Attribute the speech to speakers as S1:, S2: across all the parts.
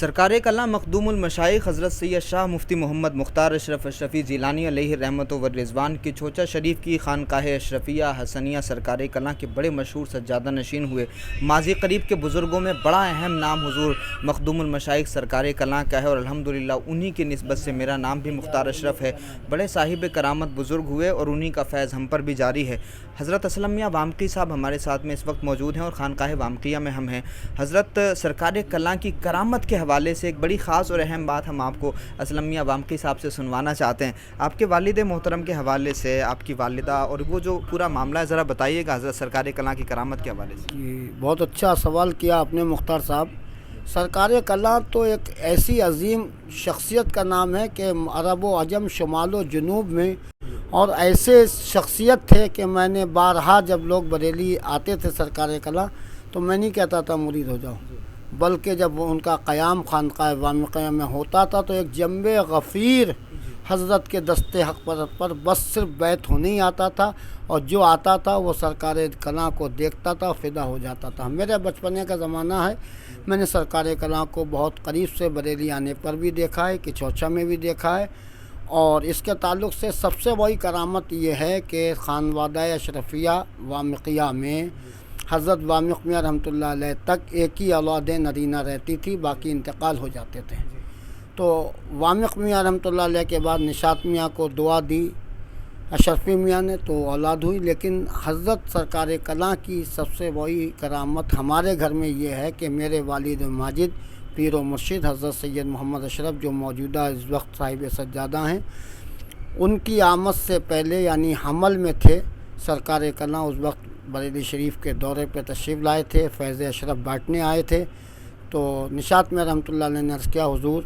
S1: سرکار کلاں مخدوم المشائخ حضرت سید شاہ مفتی محمد مختار اشرف اشرفی جیلانی علیہ رحمت و رضوان کی چوچا شریف کی خانقاہ اشرفیہ حسنیہ سرکار کلاں کے بڑے مشہور سجادہ نشین ہوئے ماضی قریب کے بزرگوں میں بڑا اہم نام حضور مخدوم المشائخ سرکار کلاں کا ہے، اور الحمدللہ انہی کی نسبت سے میرا نام بھی مختار اشرف ہے۔ بڑے صاحب کرامت بزرگ ہوئے اور انہی کا فیض ہم پر بھی جاری ہے۔ حضرت اسلم میاں وامقی صاحب ہمارے ساتھ میں اس وقت موجود ہیں اور خانقاہ وامقیہ میں ہم ہیں۔ حضرت سرکار کلاں کی کرامت کے حوالے سے ایک بڑی خاص اور اہم بات ہم آپ کو اسلم میاں وامقی صاحب سے سنوانا چاہتے ہیں۔ آپ کے والد محترم کے حوالے سے، آپ کی والدہ اور وہ جو پورا معاملہ ہے ذرا بتائیے گا حضرت سرکار کلاں کی کرامت کے حوالے سے۔
S2: جی، بہت اچھا سوال کیا آپ نے مختار صاحب۔ سرکار کلاں تو ایک ایسی عظیم شخصیت کا نام ہے کہ عرب و عجم شمال و جنوب میں، اور ایسے شخصیت تھے کہ میں نے بارہا جب لوگ بریلی آتے تھے سرکار کلاں تو میں نہیں کہتا تھا مرید ہو جاؤ، بلکہ جب ان کا قیام خانقاہ وامقیہ میں ہوتا تھا تو ایک جنب غفیر حضرت کے دستے حق پر بس صرف بیت ہونے ہی آتا تھا، اور جو آتا تھا وہ سرکار کلاں کو دیکھتا تھا، فدا ہو جاتا تھا۔ میرے بچپنے کا زمانہ ہے، میں نے سرکار کلاں کو بہت قریب سے بریلی آنے پر بھی دیکھا ہے، کچوچا میں بھی دیکھا ہے، اور اس کے تعلق سے سب سے بڑی کرامت یہ ہے کہ خانوادہ اشرفیہ وامقیہ میں حضرت وامق میاں رحمۃ اللہ علیہ تک ایک ہی اولاد نرینہ رہتی تھی، باقی انتقال ہو جاتے تھے۔ تو وامق میاں رحمۃ اللہ علیہ کے بعد نشاط میاں کو دعا دی اشرفی میاں نے تو اولاد ہوئی، لیکن حضرت سرکار کلاں کی سب سے بڑی کرامت ہمارے گھر میں یہ ہے کہ میرے والد ماجد پیر و مرشد حضرت سید محمد اشرف جو موجودہ اس وقت صاحب سجادہ ہیں، ان کی آمد سے پہلے یعنی حمل میں تھے سرکار کلاں، اس وقت بریلی شریف کے دورے پہ تشریف لائے تھے، فیض اشرف بانٹنے آئے تھے۔ تو نشاط میں رحمۃ اللہ علیہ نے عرض کیا، حضور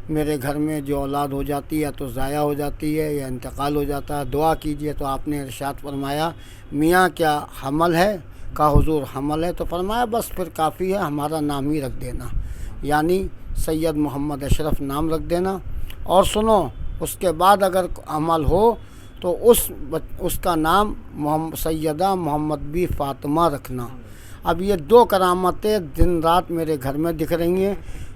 S2: میرے گھر میں جو اولاد ہو جاتی ہے یا تو ضائع ہو جاتی ہے یا انتقال ہو جاتا ہے، دعا کیجئے۔ تو آپ نے ارشاد فرمایا، میاں کیا حمل ہے؟ کہا حضور حمل ہے، تو فرمایا بس پھر کافی ہے، ہمارا نام ہی رکھ دینا، یعنی سید محمد اشرف نام رکھ دینا، اور سنو اس کے بعد اگر عمل ہو تو اس کا نام سیدہ محمد بی فاطمہ رکھنا۔ اب یہ دو کرامتیں دن رات میرے گھر میں دکھ رہی ہیں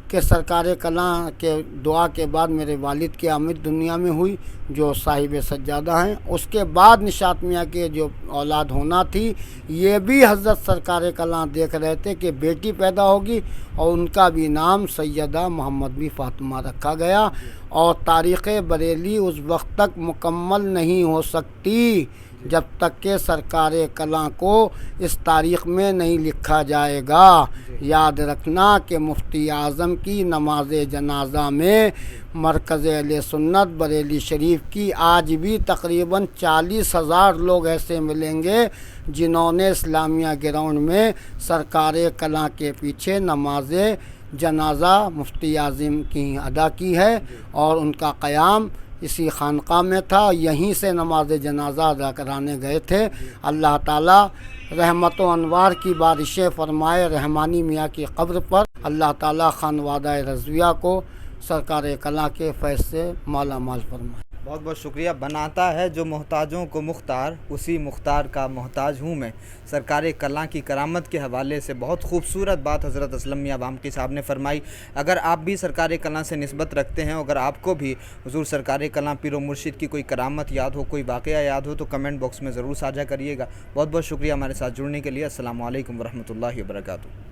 S2: کہ سرکار کلاں کے دعا کے بعد میرے والد کی آمد دنیا میں ہوئی جو صاحب سجادہ ہیں، اس کے بعد نشاط میاں کے جو اولاد ہونا تھی یہ بھی حضرت سرکار کلاں دیکھ رہے تھے کہ بیٹی پیدا ہوگی، اور ان کا بھی نام سیدہ محمد بی فاطمہ رکھا گیا، اور تاریخ بریلی اس وقت تک مکمل نہیں ہو سکتی جب تک کہ سرکار کلاں کو اس تاریخ میں نہیں لکھا جائے گا۔ یاد رکھنا کہ مفتی اعظم کی نماز جنازہ میں مرکز اہل سنت بریلی شریف کی آج بھی تقریباً 40,000 لوگ ایسے ملیں گے جنہوں نے اسلامیہ گراؤنڈ میں سرکار کلاں کے پیچھے نماز جنازہ مفتی اعظم کی ادا کی ہے، اور ان کا قیام اسی خانقاہ میں تھا، یہیں سے نماز جنازہ ادا کرانے گئے تھے۔ اللہ تعالیٰ رحمت و انوار کی بارشیں فرمائے رحمانی میاں کی قبر پر، اللہ تعالیٰ خانوادہ رضویہ کو سرکار کلاں کے فیض سے مالا مال فرمائے۔
S1: بہت بہت شکریہ۔ بناتا ہے جو محتاجوں کو مختار، اسی مختار کا محتاج ہوں میں۔ سرکار کلاں کی کرامت کے حوالے سے بہت خوبصورت بات حضرت اسلم میاں وامقی صاحب نے فرمائی۔ اگر آپ بھی سرکار کلاں سے نسبت رکھتے ہیں، اگر آپ کو بھی حضور سرکار کلاں پیر و مرشد کی کوئی کرامت یاد ہو، کوئی واقعہ یاد ہو، تو کمنٹ باکس میں ضرور ساجھا کریے گا۔ بہت بہت شکریہ ہمارے ساتھ جڑنے کے لیے۔ السلام علیکم ورحمۃ اللہ وبرکاتہ۔